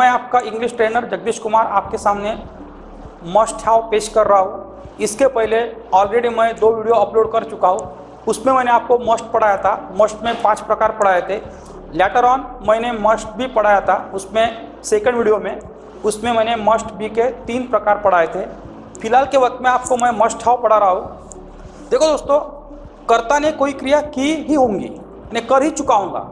मैं आपका English trainer Jagdish Kumar आपके सामने मस्ट हैव पेश कर रहा हूँ। इसके पहले ऑलरेडी मैं 2 वीडियो अपलोड कर चुका हूँ। उसमें मैंने आपको मस्ट पढ़ाया था। मस्ट में 5 प्रकार पढ़ाए थे। लेटर ऑन मैंने मस्ट भी पढ़ाया था, उसमें सेकंड वीडियो में उसमें मैंने मस्ट बी के 3 प्रकार पढ़ाए थे। फिलहाल के वक्त में आपको मैं मस्ट हैव पढ़ा रहा हूँ। देखो दोस्तों, कर्ता ने कोई क्रिया की ही होंगी, यानी कर ही चुका होगा,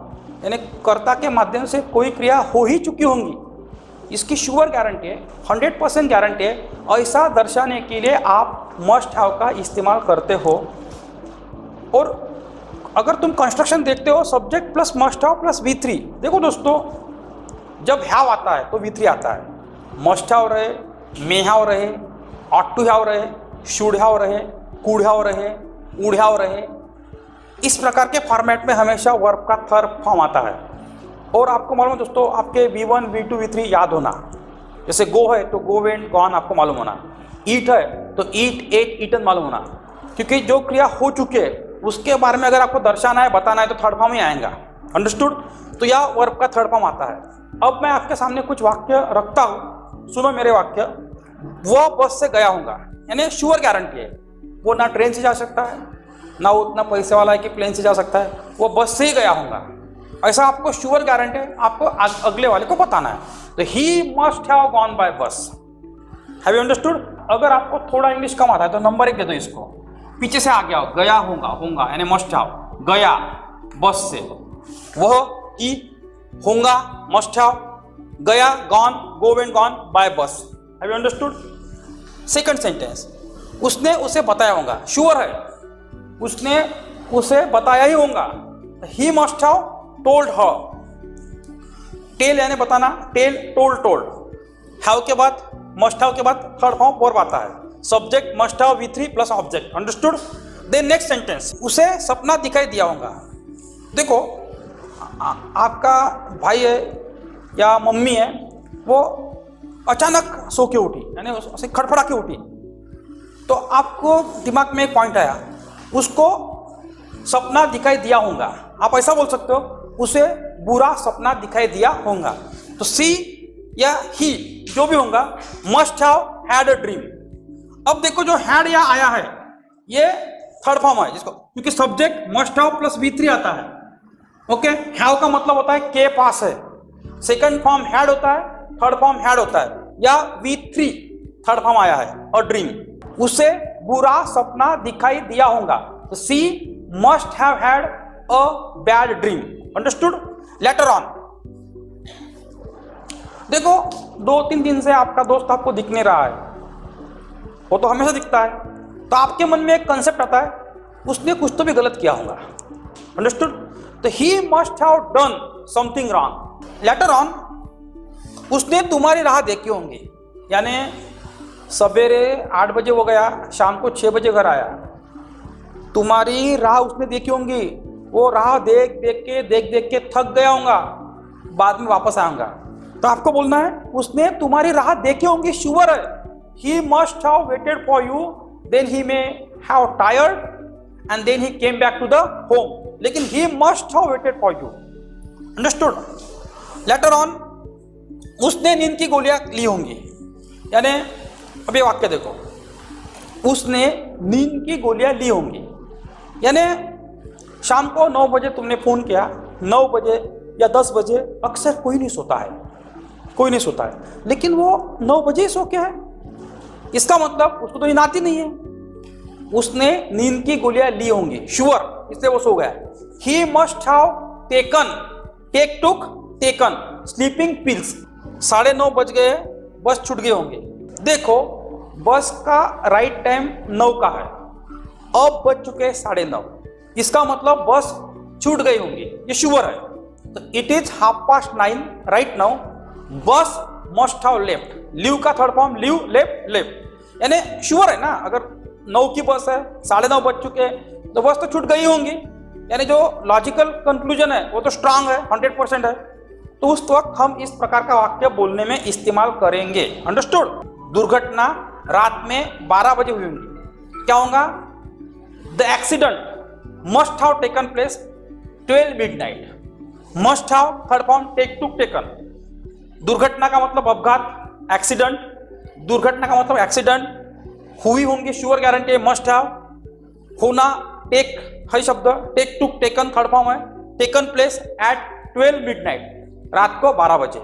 यानी कर्ता के माध्यम से कोई क्रिया हो ही चुकी होंगी। इसकी श्योर गारंटी है, 100% गारंटी है। ऐसा दर्शाने के लिए आप मस्ट हैव का इस्तेमाल करते हो। और अगर तुम कंस्ट्रक्शन देखते हो, subject plus must have plus V3। देखो दोस्तों, जब हैव आता है तो V3 आता है। मस्ट हैव रहे, मे हैव रहे, ऑट टू हैव रहे, शुड हैव रहे, कुड हैव रहे, वुड हैव रहे, इस प्रकार के फॉर्मेट में हमेशा वर्ब का थर्ड फॉर्म आता है। और आपको मालूम है दोस्तों, आपके V1, V2, V3 याद होना। जैसे गो है तो गो, वेंट, गॉन आपको मालूम होना। ईट है तो ईट, एट, ईटन मालूम होना। क्योंकि जो क्रिया हो चुके उसके बारे में अगर आपको दर्शाना है, बताना है तो थर्ड फॉर्म ही आएगा। अंडरस्टूड? तो यह वर्ब का थर्ड फॉर्म आता है। अब मैं आपके सामने कुछ वाक्य रखता हूँ, सुनो मेरे वाक्य। वो बस से गया होगा, यानी श्योर गारंटी है। वो ना ट्रेन से जा सकता है, ना उतना पैसे वाला है कि प्लेन से जा सकता है, वो बस से ही गया होगा। ऐसा आपको श्योर गारंटी है, आपको अगले वाले को बताना है। तो he must have gone by bus. Have you understood? अगर आपको थोड़ा इंग्लिश कम आता है तो नंबर 1 दे दो इसको, पीछे से आ गया हो, गया होगा, होगा यानी मस्ट हैव, गया बस से। वह की होगा, मस्ट हैव, गया, gone, go went gone by bus. Have you understood? Second sentence, उसने उसे बताया होगा, श्योर है, उसने उसे बताया ही होगा। He must have told her. Tell यानी बताना, टेल, टोल्ड, टोल्ड। हैव के बाद, मस्ट हैव के बाद थर्ड फॉर्म वर्ब आता है। Subject must have V3 plus object. Understood? Then next sentence, उसे सपना दिखाई दिया होगा। देखो, आपका भाई है या मम्मी है, वो अचानक सो के उठी, यानी उसे खड़खड़ा के उठी, तो आपको दिमाग में एक पॉइंट आया, उसको सपना दिखाई दिया होगा। आप ऐसा बोल सकते हो, उसे बुरा सपना दिखाई दिया होगा। तो सी या ही जो भी होगा, must have had a dream. अब देखो, जो हैड या आया है ये थर्ड फॉर्म है जिसको, क्योंकि subject must have plus V3 आता है। ओके, हैव का मतलब होता है के पास है, सेकंड फॉर्म हैड होता है, थर्ड फॉर्म हैड होता है, या V3 थर्ड फॉर्म आया है। और ड्रीम, उसे बुरा सपना दिखाई दिया होगा। तो she must have had a bad dream. Understood? Later on, देखो 2-3 दिन से आपका दोस्त आपको दिख नहीं रहा है, वो तो हमेशा दिखता है। तो आपके मन में एक कंसेप्ट आता है, उसने कुछ तो भी गलत किया होगा। अंडरस्टूड? तो he must have done something wrong. Letter on, उसने तुम्हारी राह देखी होंगी, यानी सवेरे 8 बजे वो गया, शाम को 6 बजे घर आया, तुम्हारी राह उसने देखी होंगी। वो राह देख देख के थक गया होगा, बाद में वापस आऊंगा। तो आपको बोलना है, उसने तुम्हारी राह देखी होंगी, श्योर है। He must have waited for you, then he may have tired and then he came back to the home. लेकिन he must have waited for you. Understood? Later on, उसने नींद की गोलियां ली होंगी, यानी अब ये वाक्य देखो, उसने नींद की गोलियां ली होंगी, यानी शाम को 9 बजे तुमने फोन किया, 9 बजे या 10 बजे अक्सर कोई नहीं सोता है, कोई नहीं सोता है, लेकिन वो 9 बजे ही सो के है। इसका मतलब उसको तो नींद आती नहीं है। उसने नींद की गोलियां ली होंगी, श्योर, इसलिए वो सो गया। He must have taken, take, took, taken sleeping pills. 9:30 बज गए, बस छूट गए होंगे। देखो, बस का राइट टाइम 9 का है, अब बज चुके 9:30, इसका मतलब बस छूट गई होंगी, ये श्योर है। तो इट इज 9:30 राइट नाउ, बस मस्ट हैव लेफ्ट। लीव का third form leave, left, left, यानी श्योर है ना। अगर 9 की बस है, 9:30 बज चुके, तो बस तो छूट गई होंगी, यानी जो लॉजिकल कंक्लूजन है वो तो स्ट्रांग है, 100% है। तो उस वक्त हम इस प्रकार का वाक्य बोलने में इस्तेमाल करेंगे। अंडरस्टूड? दुर्घटना रात में 12 बजे हुई होंगी, क्या होगा? The accident must have taken place 12 midnight। Must have third form take, took, taken. दुर्घटना का मतलब अपघात, एक्सीडेंट, दुर्घटना का मतलब एक्सीडेंट, हुई होंगी श्योर गारंटी मस्ट हैव, होना टेक है शब्द, take to taken third form है, टेकन प्लेस एट 12 मिडनाइट, रात को 12 बजे।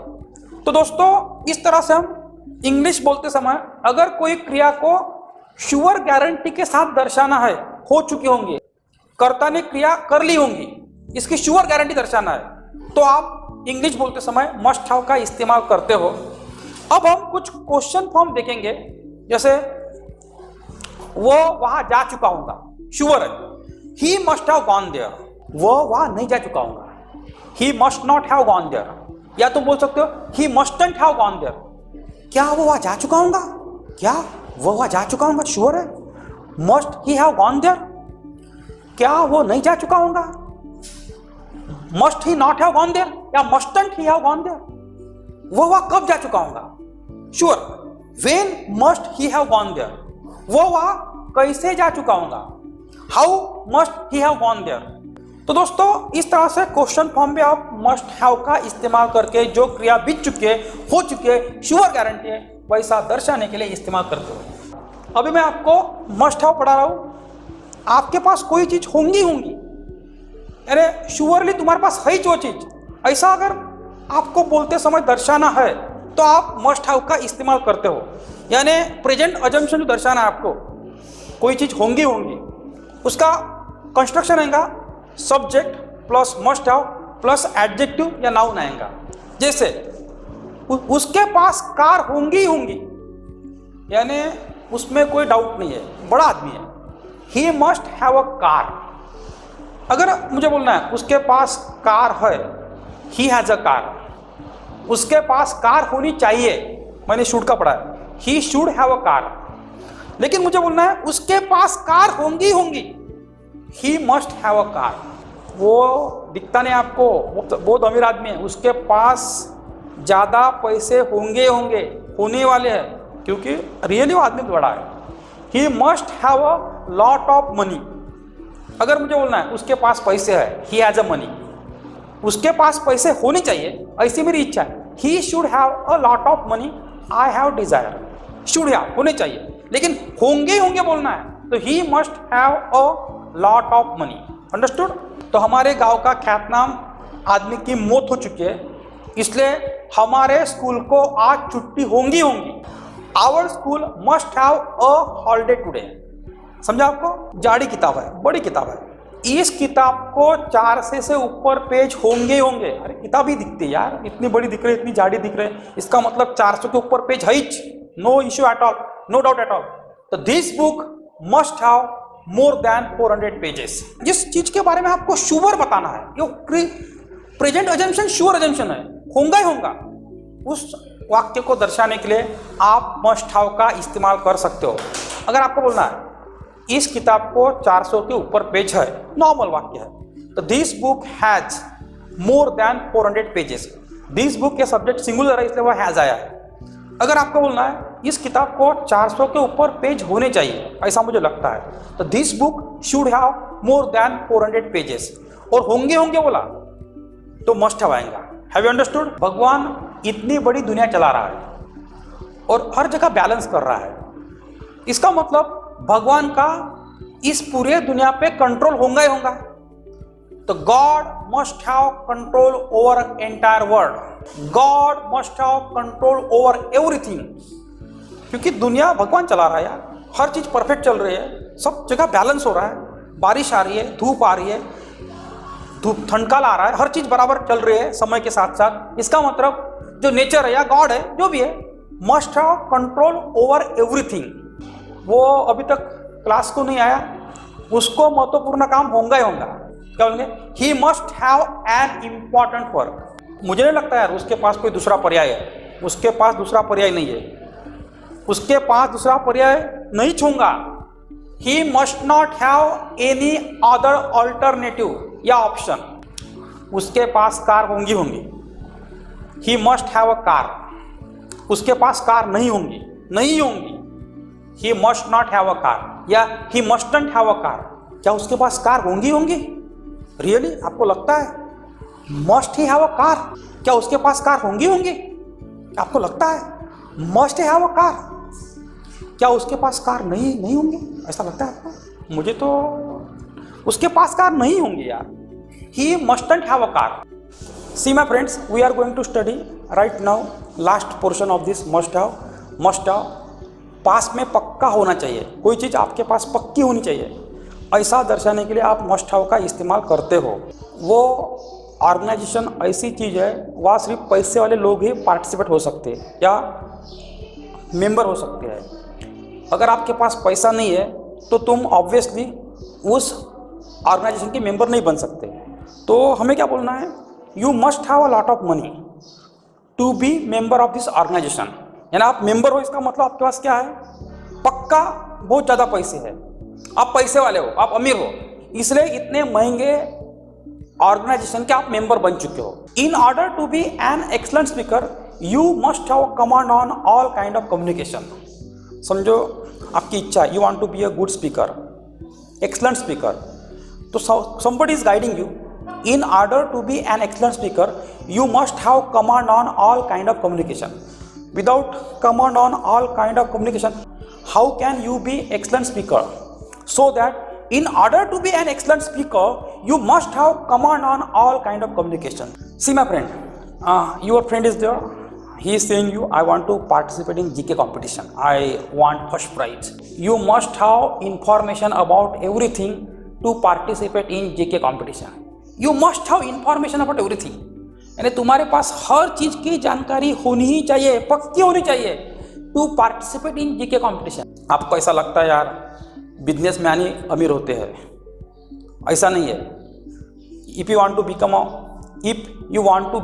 तो दोस्तों इस तरह से हम इंग्लिश बोलते समय अगर कोई क्रिया को श्योर गारंटी के साथ दर्शाना है, हो चुकी होंगी, कर्ता ने क्रिया कर ली होंगी, इसकी श्योर गारंटी दर्शाना है, तो आप इंग्लिश बोलते समय मस्ट हैव का इस्तेमाल करते हो। अब हम कुछ क्वेश्चन फॉर्म देखेंगे, जैसे वो वहां जा चुका होगा, श्योर है, he must have gone there, वो वहां नहीं जा चुका होगा, he must not have gone there, या तुम बोल सकते हो he mustn't have gone there, क्या वो वहां जा चुका होगा, क्या वो वहां जा चुका होगा, श्योर है, must he have gone there, क्या वो नहीं जा चुका होगा, must he not have gone there या mustn't he have gone there, वो वहां कब जा चुका होगा, sure, when must he have gone there, वो वहां कैसे जा चुका होगा, how must he have gone there. तो दोस्तों इस तरह से क्वेश्चन फॉर्म में आप मस्ट हैव का इस्तेमाल करके जो क्रिया बीत चुके, हो चुके, श्योर गारंटी है, वैसा दर्शाने के लिए इस्तेमाल करते हो। अभी मैं आपको मस्ट हैव पढ़ा रहा हूं, आपके पास कोई चीज होंगी, अरे श्योरली तुम्हारे पास है जो चीज, ऐसा अगर आपको बोलते समय दर्शाना है तो आप मस्ट हैव का इस्तेमाल करते हो। यानी प्रेजेंट अजम्पशन जो दर्शाना है आपको, कोई चीज होंगी, उसका कंस्ट्रक्शन आएगा subject plus must have plus adjective या नाउन आएगा। जैसे उसके पास कार होंगी, यानी उसमें कोई डाउट नहीं है, बड़ा आदमी है, he must have a car. अगर मुझे बोलना है उसके पास कार है, ही हैज अ कार, उसके पास कार होनी चाहिए, मैंने शुड का पढ़ा है, he should have a car. लेकिन मुझे बोलना है उसके पास कार होंगी, he must have a car. वो दिखता नहीं आपको, वो बहुत अमीर आदमी है, उसके पास ज़्यादा पैसे होंगे, होने वाले हैं, क्योंकि रियली वो आदमी बड़ा है। He must have a lot of money. अगर मुझे बोलना है उसके पास पैसे है, ही हैज अ मनी, उसके पास पैसे होने चाहिए, ऐसी मेरी इच्छा है, he should have a lot of money, I have Dzire, should have होने चाहिए, लेकिन होंगे बोलना है तो he must have a lot of money. Understood. तो हमारे गांव का ख्यातनाम आदमी की मौत हो चुकी है, इसलिए हमारे स्कूल को आज छुट्टी होंगी। Our school must have a holiday today. समझा आपको? जाड़ी किताब है, बड़ी किताब है, इस किताब को 400 से ऊपर पेज होंगे। अरे किताब ही दिखती है यार, इतनी बड़ी दिख रही है, इतनी जाड़ी दिख रही है, इसका मतलब 400 के ऊपर पेज है, no issue at all, no doubt at all. तो this book must have more than 400 pages. जिस चीज के बारे में आपको श्योर बताना है, ये प्रेजेंट अजम्पशन श्योर अजम्पशन है, होगा, उस वाक्य को दर्शाने के लिए आप मस्ट हैव का इस्तेमाल कर सकते हो। अगर आपको बोलना है इस किताब को 400 के ऊपर पेज है, नॉर्मल वाक्य है, तो this book has more than 400 pages. This book के सब्जेक्ट सिंगुलर है, इसलिए वह हैज आया है। अगर आपको बोलना है इस किताब को 400 के ऊपर पेज होने चाहिए, ऐसा मुझे लगता है, तो this book should have more than 400 pages. और होंगे बोला तो मस्ट हैव आएगा। Have you understood? भगवान इतनी बड़ी दुनिया चला रहा है और हर जगह बैलेंस कर रहा है, इसका मतलब भगवान का इस पूरे दुनिया पे कंट्रोल होगा। तो God must have control over entire world, God must have control over everything, क्योंकि दुनिया भगवान चला रहा है यार, हर चीज परफेक्ट चल रही है, सब जगह बैलेंस हो रहा है, बारिश आ रही है, धूप आ रही है, धूप ठंडकाल आ रहा है, हर चीज बराबर चल रही है समय के साथ साथ। इसका मतलब जो नेचर है या गॉड है, जो भी है, must have control over everything. वो अभी तक क्लास को नहीं आया, उसको महत्वपूर्ण काम होगा। क्या बोलेंगे? ही must have an important work. मुझे नहीं लगता यार उसके पास कोई दूसरा पर्याय है, उसके पास दूसरा पर्याय नहीं है, उसके पास दूसरा पर्याय नहीं छूंगा। He must not have any other alternative या ऑप्शन। उसके पास कार होंगी। He must have a car, उसके पास कार नहीं होंगी। He must not have a car या he mustn't have a car. क्या उसके पास कार होंगी? रियली आपको लगता है? Must he have a car, क्या उसके पास कार होंगी? आपको लगता है मस्ट हैव अ कार, क्या उसके पास कार नहीं होंगी? ऐसा लगता है आपको? मुझे तो उसके पास कार नहीं होंगी यार। He mustn't have a car. See my friends, we are going to study right now last portion of this must have. Must have पास में पक्का होना चाहिए, कोई चीज़ आपके पास पक्की होनी चाहिए, ऐसा दर्शाने के लिए आप मस्ट हैव का इस्तेमाल करते हो। वो ऑर्गेनाइजेशन ऐसी चीज़ है, वहाँ सिर्फ पैसे वाले लोग ही पार्टिसिपेट हो सकते हैं या मेंबर हो सकते हैं। अगर आपके पास पैसा नहीं है तो तुम ऑब्वियसली उस ऑर्गेनाइजेशन के मेंबर नहीं बन सकते। तो हमें क्या बोलना है? You must have a lot of money to be member of this organisation. यानी आप मेंबर हो, इसका मतलब आपके पास क्या है? पक्का बहुत ज़्यादा पैसे है, आप पैसे वाले हो, आप अमीर हो, इसलिए इतने महंगे ऑर्गेनाइजेशन के आप मेंबर बन चुके हो। In order to be an excellent speaker you must have command on all kind of communication. समझो आपकी इच्छा, you want to be a good speaker, excellent speaker, तो somebody is guiding you. In order to be an excellent speaker, you must have command on all kind of communication. Without command on all kind of communication, how can you be excellent speaker? So that in order to be an excellent speaker, you must have command on all kind of communication. See my friend, your friend is there. He is saying you, I want to participate in GK competition. I want first prize. You must have information about everything to participate in GK competition. You must have information about everything. यानी तुम्हारे पास हर चीज़ की जानकारी होनी ही चाहिए, पक्की होनी चाहिए to participate in GK competition. आपको ऐसा लगता है यार बिजनेस मैन ही अमीर होते हैं? ऐसा नहीं है। If you want to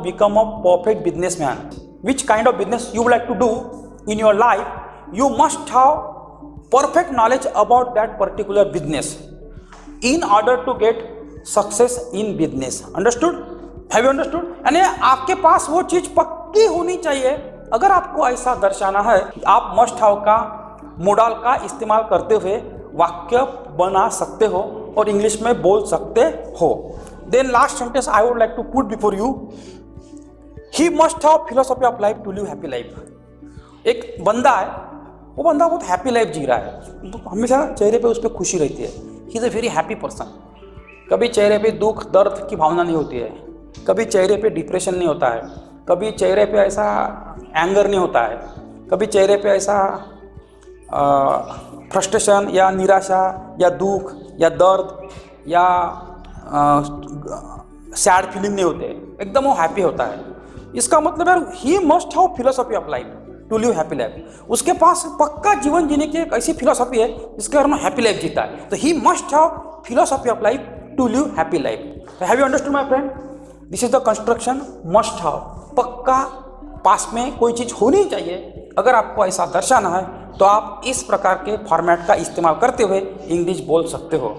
become a perfect businessman, which kind of business you would like to do in your life, you must have perfect knowledge about that particular business in order to get success in business. Understood? Have you understood? यानी आपके पास वो चीज़ पक्की होनी चाहिए। अगर आपको ऐसा दर्शाना है, आप मस्ट हैव का मोडल का इस्तेमाल करते हुए वाक्य बना सकते हो और इंग्लिश में बोल सकते हो। Then last sentence I would like to put before you. He must have philosophy of life to live happy life. एक बंदा है, वो बंदा बहुत हैप्पी लाइफ जी रहा है, तो हमेशा चेहरे पे उस पर खुशी रहती है। He is a very happy person. कभी चेहरे पे दुख दर्द की भावना नहीं होती है, कभी चेहरे पे डिप्रेशन नहीं होता है, कभी चेहरे पे ऐसा एंगर नहीं होता है, कभी चेहरे पे ऐसा फ्रस्ट्रेशन या निराशा या दुख या दर्द या सैड फीलिंग नहीं होते, एकदम वो हैप्पी होता है। इसका मतलब है he must have philosophy of life to live happy life. उसके पास पक्का जीवन जीने की एक ऐसी फिलोसॉफी है जिसके कारण हैप्पी लाइफ जीता है। तो he must have philosophy of life to live happy life. Have you understood my friend? This is the construction must have. पक्का पास में कोई चीज़ होनी चाहिए। अगर आपको ऐसा दर्शाना है तो आप इस प्रकार के फॉर्मेट का इस्तेमाल करते हुए इंग्लिश बोल सकते हो।